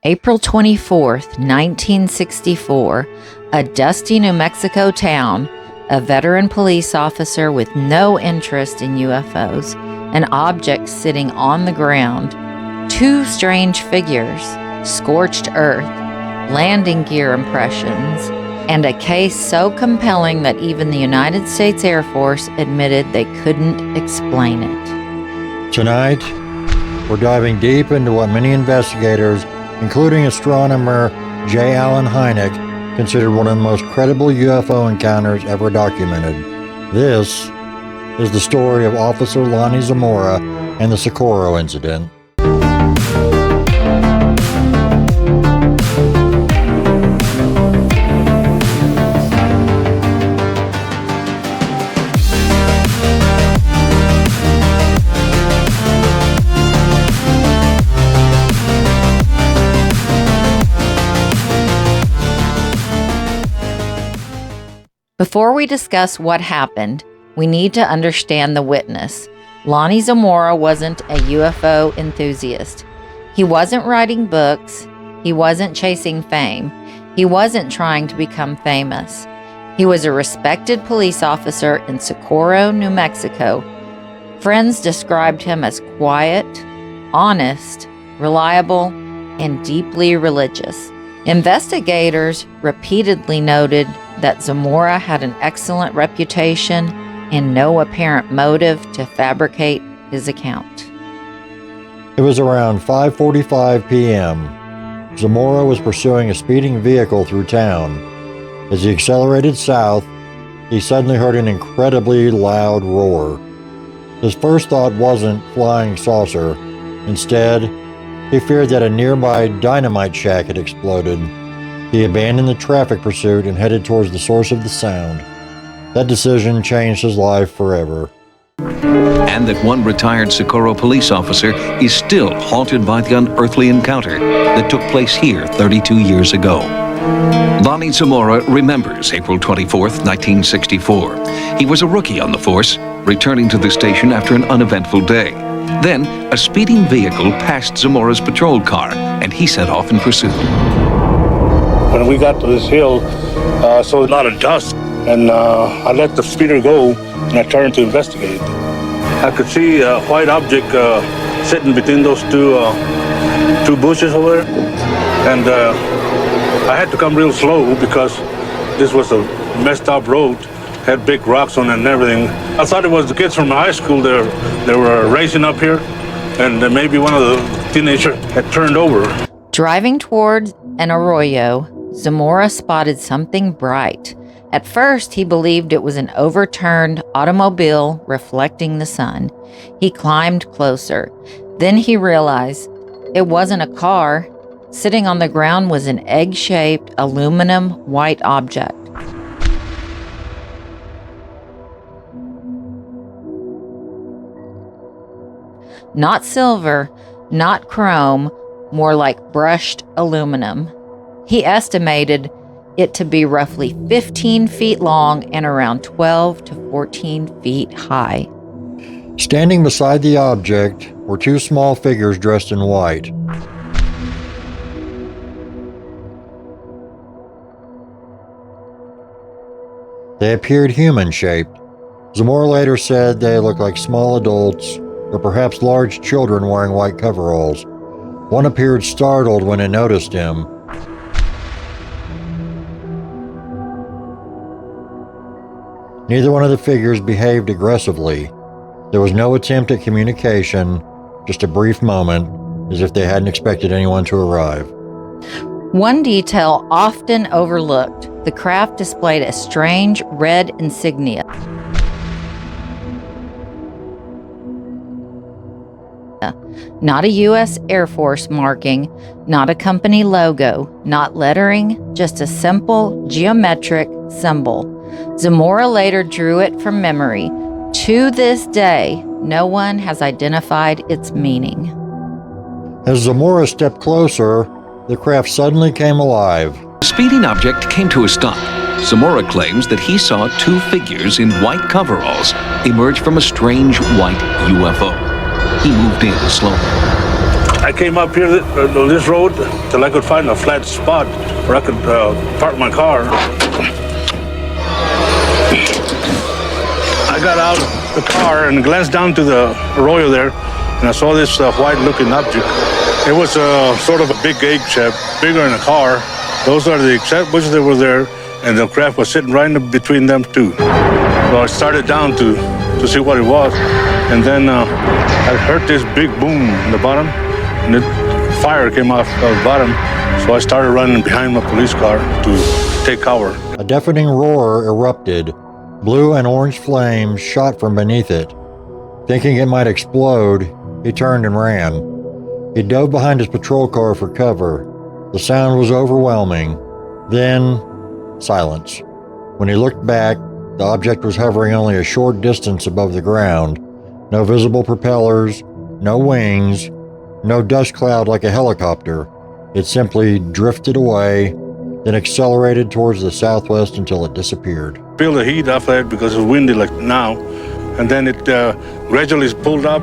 April 24th, 1964, a dusty New Mexico town, a veteran police officer with no interest in UFOs, an object sitting on the ground, two strange figures, scorched earth, landing gear impressions, and a case so compelling that even the United States Air Force admitted they couldn't explain it. Tonight, we're diving deep into what many investigators, including astronomer JAllenHynek, considered one of the most credible UFO encounters ever documented. This is the story of Officer Lonnie Zamora and the Socorro incident. Before we discuss what happened, we need to understand the witness. Lonnie Zamora wasn't a UFO enthusiast. He wasn't writing books. He wasn't chasing fame. He wasn't trying to become famous. He was a respected police officer in Socorro, New Mexico. Friends described him as quiet, honest, reliable, and deeply religious. Investigators repeatedly noted that Zamora had an excellent reputation and no apparent motive to fabricate his account. It was around 5:45 p.m. Zamora was pursuing a speeding vehicle through town. As he accelerated south, he suddenly heard an incredibly loud roar. His first thought wasn't flying saucer. Instead, he feared that a nearby dynamite shack had exploded. He abandoned the traffic pursuit and headed towards the source of the sound. That decision changed his life forever. And that one retired Socorro police officer is still haunted by the unearthly encounter that took place here 32 years ago. Lonnie Zamora remembers April 24th, 1964. He was a rookie on the force, returning to the station after an uneventful day. Then, a speeding vehicle passed Zamora's patrol car, and he set off in pursuit. When we got to this hill, saw a lot of dust, and I let the speeder go, and I turned to investigate. I could see a white object sitting between those two bushes over there, and I had to come real slow because this was a messed up road, had big rocks on it and everything. I thought it was the kids from high school. They were racing up here, and maybe one of the teenagers had turned over. Driving towards an arroyo, Zamora spotted something bright. At first, he believed it was an overturned automobile reflecting the sun. He climbed closer. Then he realized it wasn't a car. Sitting on the ground was an egg-shaped aluminum white object. Not silver, not chrome, more like brushed aluminum. He estimated it to be roughly 15 feet long and around 12 to 14 feet high. Standing beside the object were two small figures dressed in white. They appeared human-shaped. Zamora later said they looked like small adults or perhaps large children wearing white coveralls. One appeared startled when it noticed him. Neither one of the figures behaved aggressively. There was no attempt at communication, just a brief moment, as if they hadn't expected anyone to arrive. One detail often overlooked: the craft displayed a strange red insignia. Not a U.S. Air Force marking, not a company logo, not lettering, just a simple geometric symbol. Zamora later drew it from memory. To this day, no one has identified its meaning. As Zamora stepped closer, the craft suddenly came alive. The speeding object came to a stop. Zamora claims that he saw two figures in white coveralls emerge from a strange white UFO. He moved in slowly. I came up here on this road till I could find a flat spot where I could park my car. I got out the car and glanced down to the arroyo there, and I saw this white-looking object. It was sort of a big egg shape, bigger than a car. Those are the examples that were there, and the craft was sitting right in between them two. So I started down to see what it was, and then I heard this big boom in the bottom, and fire came off the bottom. So I started running behind my police car to take cover. A deafening roar erupted. Blue and orange flames shot from beneath it. Thinking it might explode, he turned and ran. He dove behind his patrol car for cover. The sound was overwhelming. Then, silence. When he looked back, the object was hovering only a short distance above the ground. No visible propellers, no wings, no dust cloud like a helicopter. It simply drifted away, then accelerated towards the southwest until it disappeared. Feel the heat off that because it's windy like now, and then it gradually pulled up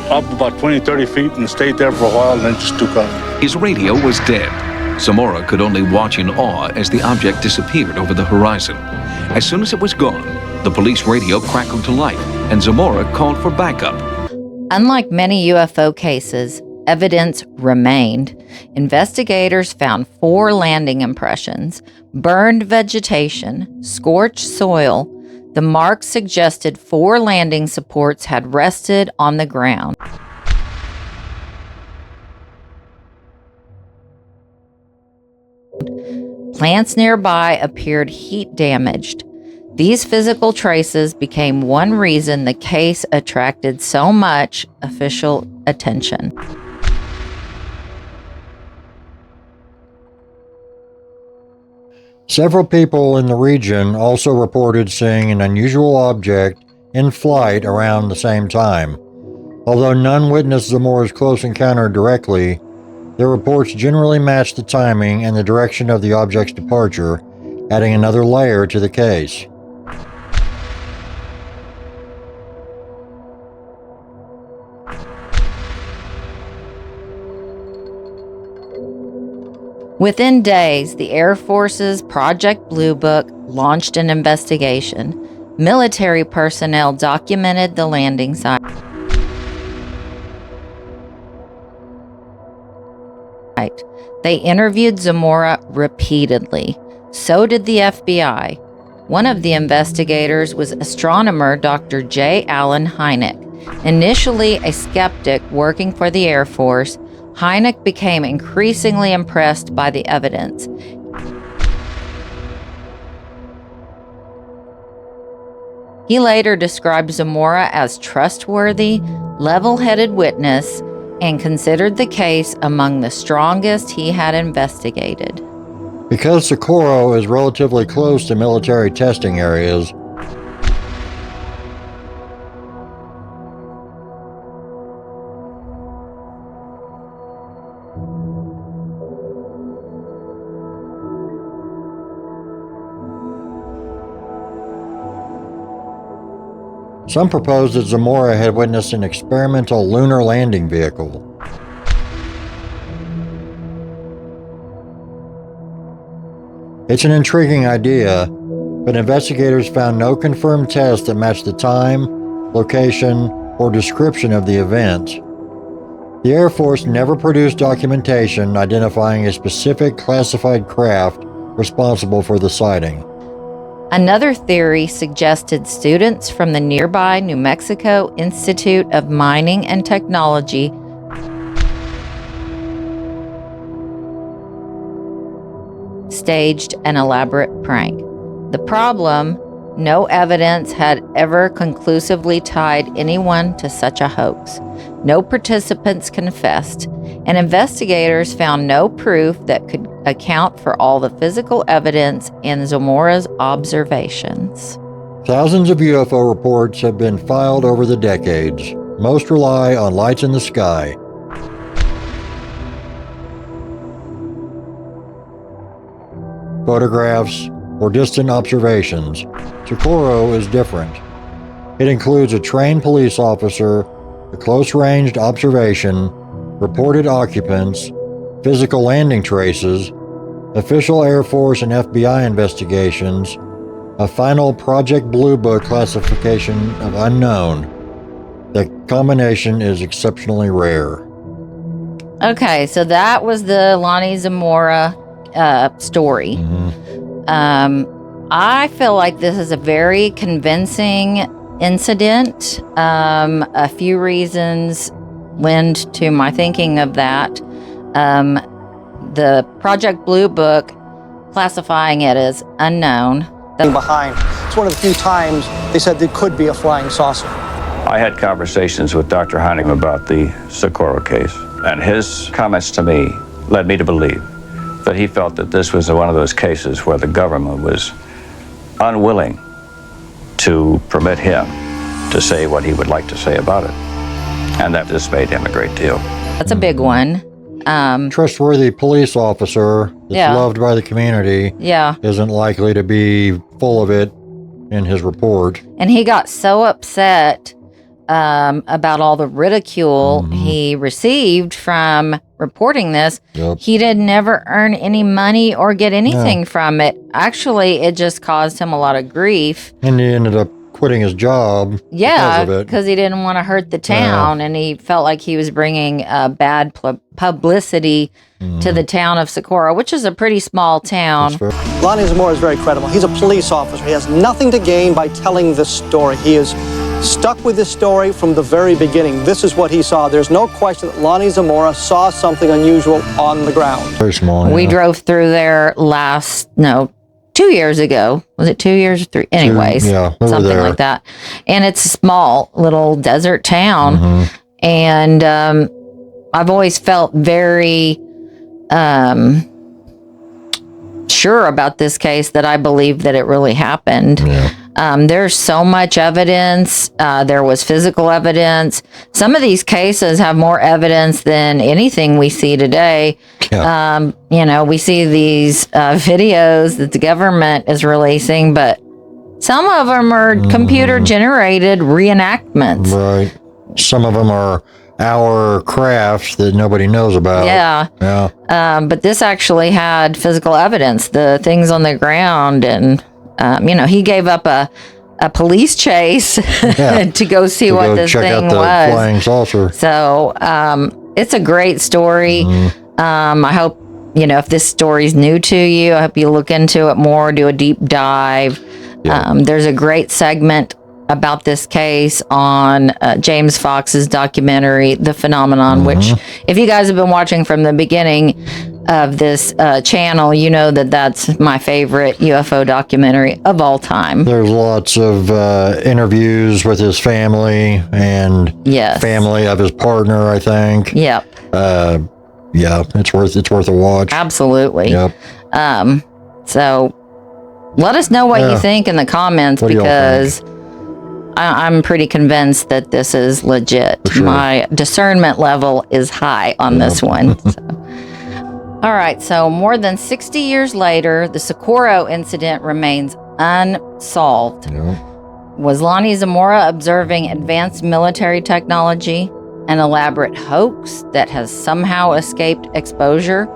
about 20, 30 feet and stayed there for a while and then just took off. His radio was dead. Zamora could only watch in awe as the object disappeared over the horizon. As soon as it was gone, the police radio crackled to life, and Zamora called for backup. Unlike many UFO cases, evidence remained. Investigators found 4 landing impressions, burned vegetation, scorched soil. The marks suggested 4 landing supports had rested on the ground. Plants nearby appeared heat damaged. These physical traces became one reason the case attracted so much official attention. Several people in the region also reported seeing an unusual object in flight around the same time. Although none witnessed Zamora's close encounter directly, their reports generally matched the timing and the direction of the object's departure, adding another layer to the case. Within days, the Air Force's Project Blue Book launched an investigation. Military personnel documented the landing site. They interviewed Zamora repeatedly. So did the FBI. One of the investigators was astronomer Dr. JAllenHynek. Initially a skeptic working for the Air Force, Hynek became increasingly impressed by the evidence. He later described Zamora as trustworthy, level-headed witness, and considered the case among the strongest he had investigated. Because Socorro is relatively close to military testing areas, some proposed that Zamora had witnessed an experimental lunar landing vehicle. It's an intriguing idea, but investigators found no confirmed tests that matched the time, location, or description of the event. The Air Force never produced documentation identifying a specific classified craft responsible for the sighting. Another theory suggested students from the nearby New Mexico Institute of Mining and Technology staged an elaborate prank. The problem, no evidence had ever conclusively tied anyone to such a hoax. No participants confessed, and investigators found no proof that could account for all the physical evidence in Zamora's observations. Thousands of UFO reports have been filed over the decades. Most rely on lights in the sky. Photographs, or distant observations. Socorro is different. It includes a trained police officer, a close-ranged observation, reported occupants, physical landing traces, official Air Force and FBI investigations, a final Project Blue Book classification of unknown. The combination is exceptionally rare. Okay, so that was the Lonnie Zamora story. I feel like this is a very convincing incident. A few reasons lend to my thinking of that. The Project Blue Book classifying it as unknown. Behind. It's one of the few times they said there could be a flying saucer. I had conversations with Dr. Hynek about the Socorro case, and his comments to me led me to believe that he felt that this was one of those cases where the government was unwilling to permit him to say what he would like to say about it, and that dismayed him a great deal. That's a big one. Trustworthy police officer that's loved by the community isn't likely to be full of it in his report. And he got so upset about all the ridicule he received from reporting this. He did never earn any money or get anything from it. Actually, it just caused him a lot of grief. And he ended up quitting his job because of it. Because he didn't want to hurt the town, and he felt like he was bringing bad publicity to the town of Socorro, which is a pretty small town. Lonnie Zamora is very credible. He's a police officer. He has nothing to gain by telling this story. He is stuck with this story from the very beginning. This is what he saw. There's no question that Lonnie Zamora saw something unusual on the ground. Very small. We drove through there 2 years ago. Was it 2 years or 3? Anyways, something there. like that. And it's a small little desert town. And I've always felt very sure about this case, that I believe that it really happened. There's so much evidence. There was physical evidence. Some of these cases have more evidence than anything we see today. We see these videos that the government is releasing, but some of them are computer generated reenactments. Right. Some of them are our crafts that nobody knows about. But this actually had physical evidence, the things on the ground, and he gave up a police chase to go see what this thing was. Flying saucer. So it's a great story. I hope, if this story's new to you, I hope you look into it more, do a deep dive. There's a great segment about this case on James Fox's documentary, The Phenomenon, which, if you guys have been watching from the beginning of this channel, you know that that's my favorite UFO documentary of all time. There's lots of interviews with his family and family of his partner, I think. It's worth a watch. Absolutely. So let us know what you think in the comments, because I'm pretty convinced that this is legit. Sure. My discernment level is high on this one. All right, so more than 60 years later, the Socorro incident remains unsolved. Was Lonnie Zamora observing advanced military technology, an elaborate hoax that has somehow escaped exposure,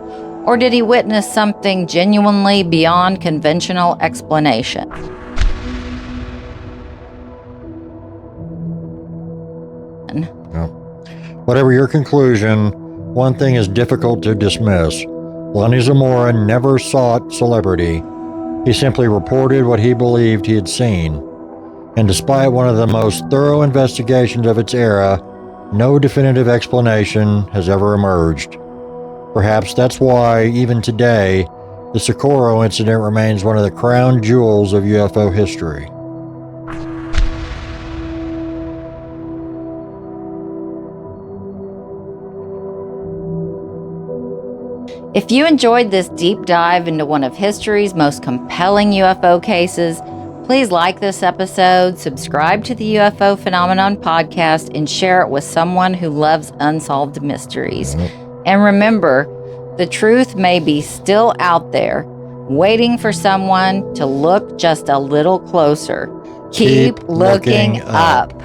or did he witness something genuinely beyond conventional explanation? Whatever your conclusion, one thing is difficult to dismiss. Lonnie Zamora never sought celebrity. He simply reported what he believed he had seen. And despite one of the most thorough investigations of its era, no definitive explanation has ever emerged. Perhaps that's why, even today, the Socorro incident remains one of the crown jewels of UFO history. If you enjoyed this deep dive into one of history's most compelling UFO cases, please like this episode, subscribe to the UFO Phenomenon podcast, and share it with someone who loves unsolved mysteries. And remember, the truth may be still out there, waiting for someone to look just a little closer. Keep looking up.